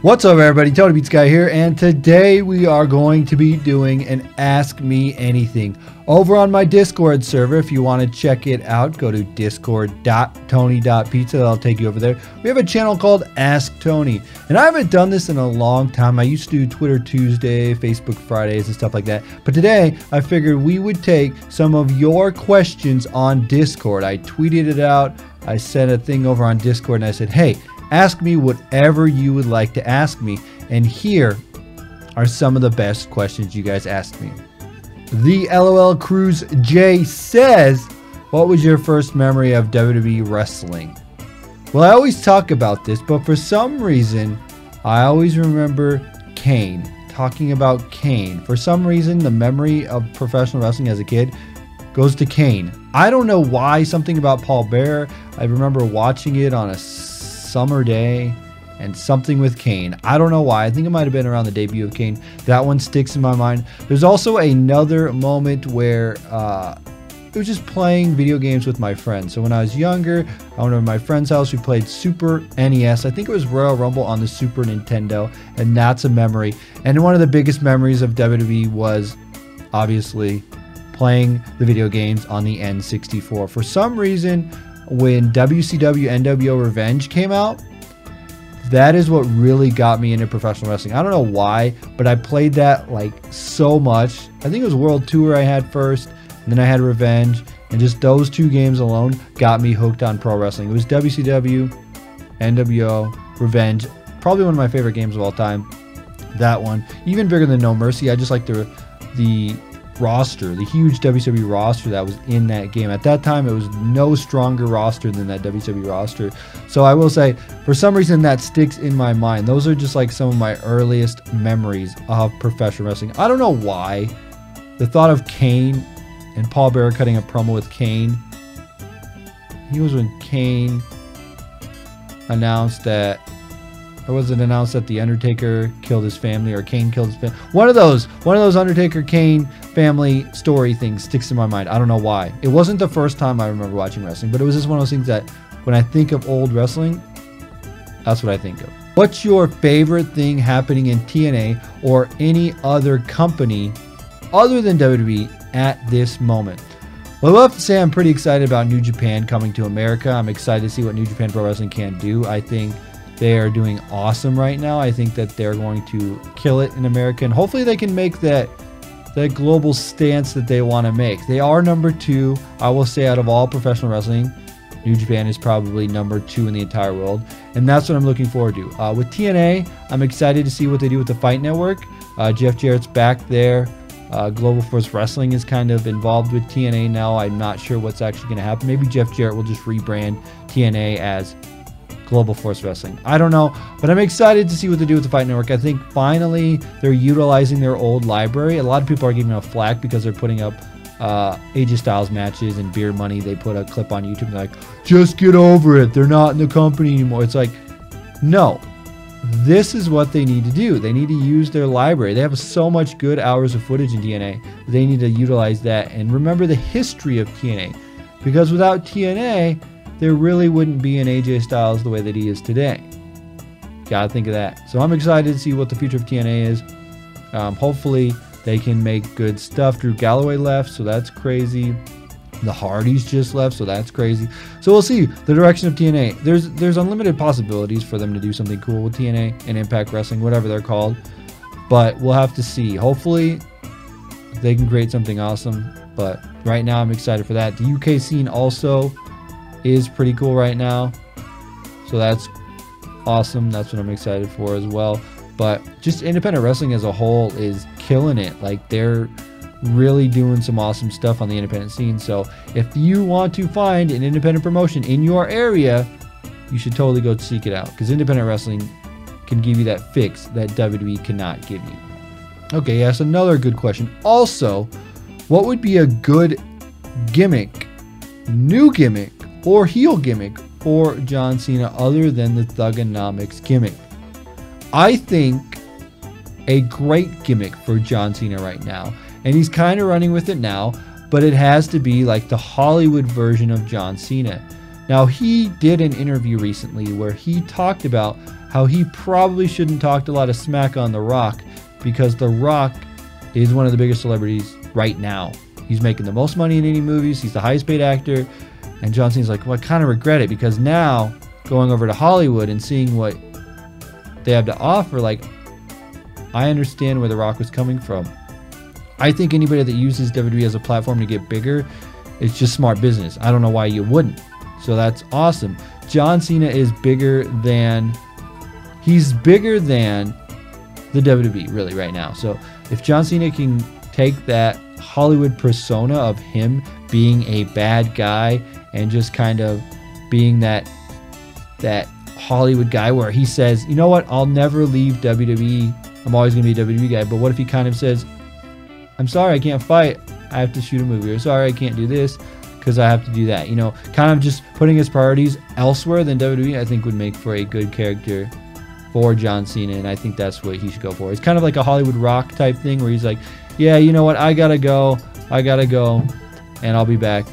What's up, everybody? TonyPizzaGuy here, and today we are going to be doing an Ask Me Anything over on my Discord server. If you want to check it out, go to discord.tony.pizza. That'll take you over there. We have a channel called Ask Tony, and I haven't done this in a long time. I used to do Twitter Tuesday, Facebook Fridays, and stuff like that. But today, I figured we would take some of your questions on Discord. I tweeted it out. I sent a thing over on Discord, and I said, hey, ask me whatever you would like to ask me. And here are some of the best questions you guys asked me. The LOL Cruise J says, what was your first memory of WWE wrestling? Well, I always talk about this, but for some reason, I always remember Kane. Talking about Kane. For some reason, the memory of professional wrestling as a kid goes to Kane. I don't know why. Something about Paul Bearer. I remember watching it on a summer day and something with Kane. I don't know why. I think it might have been around the debut of Kane. That one sticks in my mind. There's also another moment where it was just playing video games with my friends. So when I was younger, I went over to my friend's house. We played Super NES. I think it was Royal Rumble on the Super Nintendo, and that's a memory. And one of the biggest memories of WWE was obviously playing the video games on the N64. For some reason, when WCW NWO Revenge came out, that is what really got me into professional wrestling. I don't know why, but I played that like so much. I think it was World Tour I had first, and then I had Revenge, and just those two games alone got me hooked on pro wrestling. It was WCW, NWO, Revenge, probably one of my favorite games of all time. That one, even bigger than No Mercy. I just like the roster, the huge WCW roster that was in that game. At that time, it was no stronger roster than that WCW roster. So I will say, for some reason, that sticks in my mind. Those are just like some of my earliest memories of professional wrestling. I don't know why. The thought of Kane and Paul Bearer cutting a promo with Kane. He was when Kane announced that, or was it announced that The Undertaker killed his family, or Kane killed his family? One of those Undertaker-Kane family story things sticks in my mind. I don't know why. It wasn't the first time I remember watching wrestling, but it was just one of those things that when I think of old wrestling, that's what I think of. What's your favorite thing happening in TNA or any other company other than WWE at this moment? Well, I'll have to say I'm pretty excited about New Japan coming to America. I'm excited to see what New Japan Pro Wrestling can do. I think they are doing awesome right now. I think that they're going to kill it in America, and hopefully they can make that global stance that they want to make. They are number 2. I will say out of all professional wrestling, New Japan is probably number 2 in the entire world, and that's what I'm looking forward to. With TNA, I'm excited to see what they do with the Fight Network. Jeff Jarrett's back there. Global Force Wrestling is kind of involved with TNA now. I'm not sure what's actually going to happen. Maybe Jeff Jarrett will just rebrand TNA as Global Force Wrestling. I don't know, but I'm excited to see what they do with the Fight Network. I think finally they're utilizing their old library. A lot of people are giving them flack because they're putting up AJ Styles matches and Beer Money. They put a clip on YouTube and they're like, just get over it. They're not in the company anymore. It's like, no, this is what they need to do. They need to use their library. They have so much good hours of footage in TNA. They need to utilize that and remember the history of TNA, because without TNA, there really wouldn't be an AJ Styles the way that he is today. Gotta think of that. So I'm excited to see what the future of TNA is. Hopefully they can make good stuff. Drew Galloway left, so that's crazy. The Hardys just left, so that's crazy. So we'll see the direction of TNA. There's unlimited possibilities for them to do something cool with TNA and Impact Wrestling, whatever they're called. But we'll have to see. Hopefully they can create something awesome. But right now I'm excited for that. The UK scene also is pretty cool right now, so that's awesome. That's what I'm excited for as well. But just independent wrestling as a whole is killing it. Like, they're really doing some awesome stuff on the independent scene. So if you want to find an independent promotion in your area, you should totally go seek it out, because independent wrestling can give you that fix that WWE cannot give you. Okay, yes, another good question. Also, what would be a good gimmick, new gimmick, or heel gimmick for John Cena other than the Thuganomics gimmick? I think a great gimmick for John Cena right now, and he's kind of running with it now, but it has to be like the Hollywood version of John Cena. Now, he did an interview recently where he talked about how he probably shouldn't talk a lot of smack on The Rock, because The Rock is one of the biggest celebrities right now. He's making the most money in any movies. He's the highest paid actor. And John Cena's like, well, I kind of regret it, because now going over to Hollywood and seeing what they have to offer, like, I understand where The Rock was coming from. I think anybody that uses WWE as a platform to get bigger, it's just smart business. I don't know why you wouldn't. So that's awesome. John Cena is bigger than the WWE really right now. So if John Cena can take that Hollywood persona of him being a bad guy and just kind of being that Hollywood guy where he says, you know what, I'll never leave WWE. I'm always going to be a WWE guy. But what if he kind of says, I'm sorry, I can't fight. I have to shoot a movie. Or sorry, I can't do this because I have to do that. You know, kind of just putting his priorities elsewhere than WWE, I think would make for a good character for John Cena. And I think that's what he should go for. It's kind of like a Hollywood Rock type thing where he's like, yeah, you know what, I gotta go, and I'll be back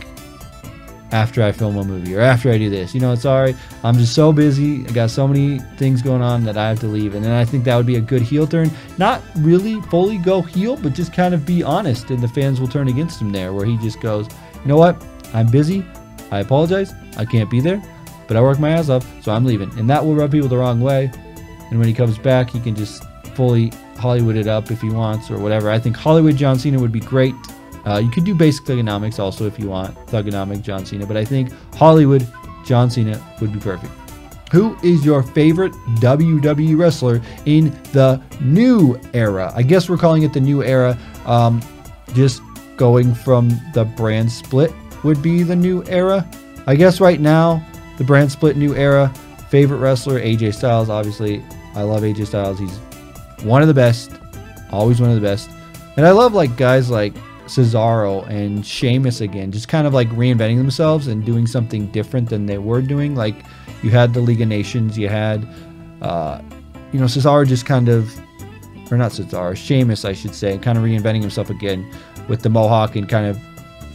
after I film a movie or after I do this. You know, sorry, I'm just so busy. I got so many things going on that I have to leave. And then I think that would be a good heel turn. Not really fully go heel, but just kind of be honest, and the fans will turn against him there, where he just goes, you know what, I'm busy. I apologize. I can't be there, but I work my ass off, so I'm leaving. And that will rub people the wrong way. And when he comes back, he can just fully Hollywood it up if he wants or whatever. I think Hollywood John Cena would be great. You could do basic thugonomics also if you want, thugonomic John Cena, but I think Hollywood John Cena would be perfect. Who is your favorite WWE wrestler in the new era? I guess we're calling it the new era. Just going from the brand split would be the new era. I guess right now, the brand split new era. Favorite wrestler, AJ Styles, obviously. I love AJ Styles. He's one of the best, always one of the best. And I love like guys like Cesaro and Sheamus again, just kind of like reinventing themselves and doing something different than they were doing. Like you had the League of Nations, you had, you know, Cesaro just kind of, or not Cesaro, Sheamus, I should say, kind of reinventing himself again with the Mohawk and kind of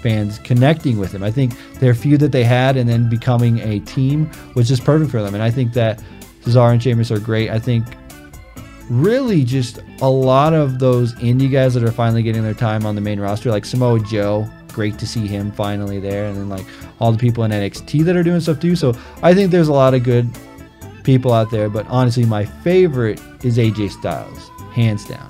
fans connecting with him. I think their feud that they had and then becoming a team was just perfect for them. And I think that Cesaro and Sheamus are great. I think really just a lot of those indie guys that are finally getting their time on the main roster, like Samoa Joe, great to see him finally there, and then like all the people in NXT that are doing stuff too. So I think there's a lot of good people out there, but honestly my favorite is AJ Styles, hands down.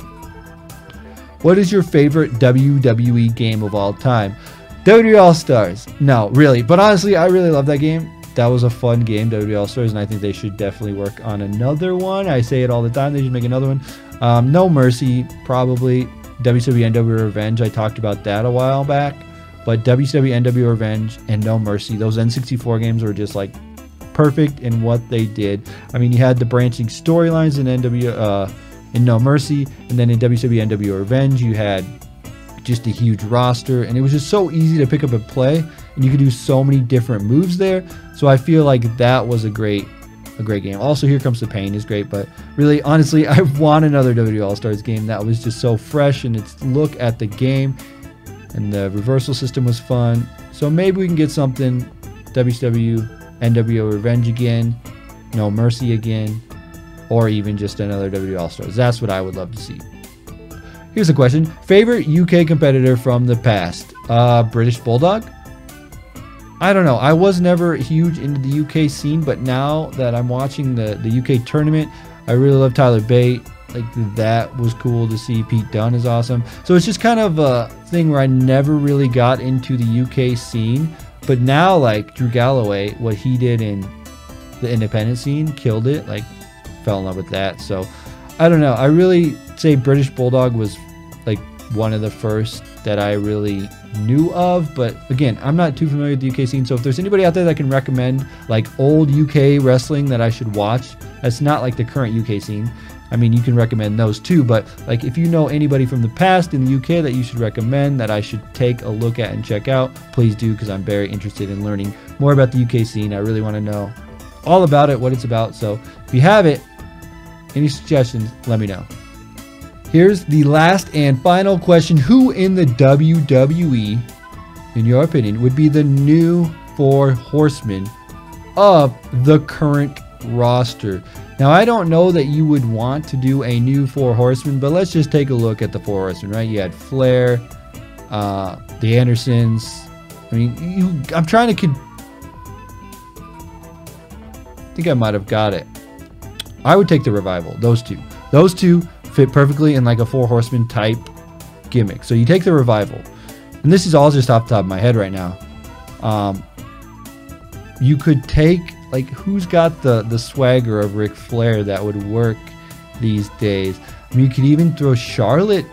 What is your favorite WWE game of all time? WWE All-Stars. No, really, but honestly I really love that game. That was a fun game, WWE All-Stars, and I think they should definitely work on another one. I say it all the time. They should make another one. No Mercy, probably. WCW NWO Revenge, I talked about that a while back. But WCW NWO Revenge and No Mercy, those N64 games were just like perfect in what they did. I mean, you had the branching storylines in No Mercy, and then in WCW NWO Revenge, you had just a huge roster, and it was just so easy to pick up and play, and you could do so many different moves there. So I feel like that was a great game. Also, Here Comes the Pain is great, but really, honestly, I want another WWE All-Stars game that was just so fresh in its look at the game, and the reversal system was fun. So maybe we can get something WCW NWO Revenge again, No Mercy again, or even just another WWE All-Stars. That's what I would love to see. Here's a question. Favorite UK competitor from the past? British Bulldog? I don't know. I was never huge into the UK scene, but now that I'm watching the UK tournament, I really love Tyler Bate. Like, that was cool to see. Pete Dunne is awesome. So it's just kind of a thing where I never really got into the UK scene. But now, like, Drew Galloway, what he did in the independent scene, killed it. Like, fell in love with that. So, I don't know. I really say British Bulldog was, like, one of the first that I really knew of, but again, I'm not too familiar with the UK scene, so if there's anybody out there that can recommend like old UK wrestling that I should watch, that's not like the current UK scene, I mean, you can recommend those too, but like if you know anybody from the past in the UK that you should recommend that I should take a look at and check out, please do, because I'm very interested in learning more about the UK scene. I really want to know all about it, what it's about. So if you have it, any suggestions, let me know. Here's the last and final question. Who in the WWE, in your opinion, would be the new Four Horsemen of the current roster? Now, I don't know that you would want to do a new Four Horsemen, but let's just take a look at the Four Horsemen, right? You had Flair, the Andersons. I mean, I'm trying to... I think I might have got it. I would take the Revival, those two. Those two fit perfectly in like a Four Horsemen type gimmick. So you take the Revival. And this is all just off the top of my head right now. You could take, like, who's got the swagger of Ric Flair that would work these days? I mean, you could even throw Charlotte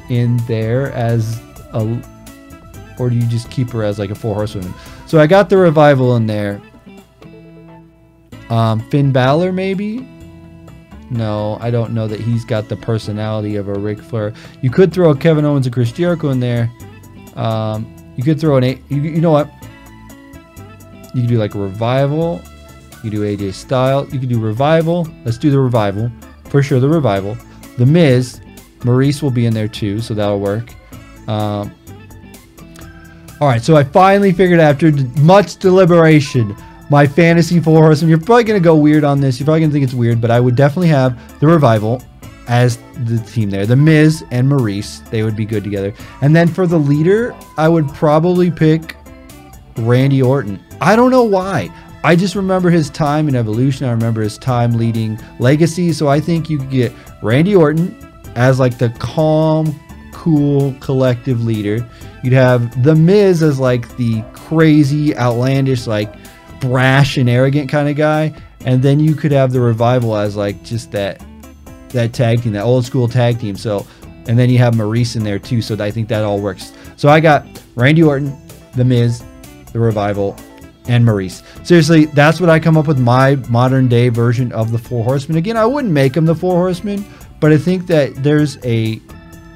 in there as a... Or do you just keep her as like a Four Horsewoman? So I got the Revival in there. Finn Balor maybe? No, I don't know that he's got the personality of a Ric Flair. You could throw Kevin Owens and Chris Jericho in there. You could throw you know what? You could do like a Revival. You could do AJ Styles. You could do Revival. Let's do the Revival. For sure, the Revival. The Miz. Maurice will be in there too, so that'll work. All right, so I finally figured after much deliberation my fantasy Four Horsemen. You're probably going to go weird on this. You're probably going to think it's weird, but I would definitely have the Revival as the team there. The Miz and Maurice, they would be good together. And then for the leader, I would probably pick Randy Orton. I don't know why. I just remember his time in Evolution. I remember his time leading Legacy. So I think you could get Randy Orton as like the calm, cool, collective leader. You'd have The Miz as like the crazy, outlandish, like brash and arrogant kind of guy. And then you could have the Revival as like just that tag team, that old school tag team. So, and then you have Maurice in there too. So I think that all works. So I got Randy Orton, The Miz, the Revival, and Maurice. Seriously, that's what I come up with, my modern day version of the Four Horsemen. Again, I wouldn't make them the Four Horsemen, but I think that there's a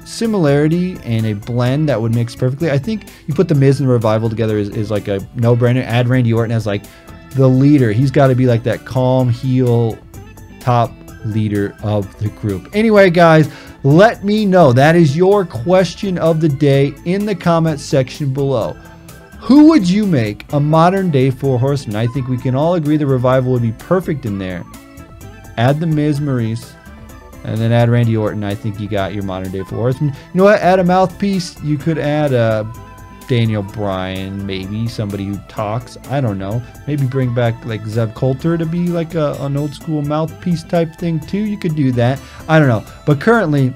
similarity and a blend that would mix perfectly. I think you put the Miz and the Revival together is like a no-brainer. Add Randy Orton as like the leader. He's got to be like that calm heel top leader of the group. Anyway, guys, let me know. That is your question of the day in the comment section below. Who would you make a modern day Four Horsemen? I think we can all agree the Revival would be perfect in there. Add the Miz, Maurice, and then add Randy Orton. I think you got your modern day Four Horsemen. You know what? Add a mouthpiece. You could add Daniel Bryan, maybe somebody who talks. I don't know. Maybe bring back like Zev Coulter to be like an old school mouthpiece type thing too. You could do that. I don't know. But currently,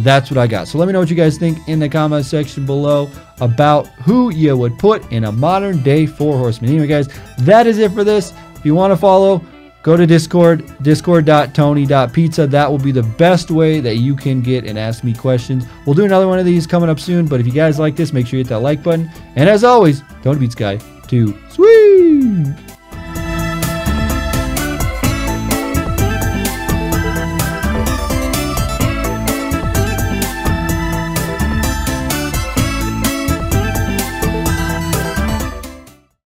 that's what I got. So let me know what you guys think in the comment section below about who you would put in a modern day Four Horsemen. Anyway, guys, that is it for this. If you want to follow, go to Discord, discord.tony.pizza. That will be the best way that you can get and ask me questions. We'll do another one of these coming up soon, but if you guys like this, make sure you hit that like button. And as always, TonyPizzaGuy, too sweet.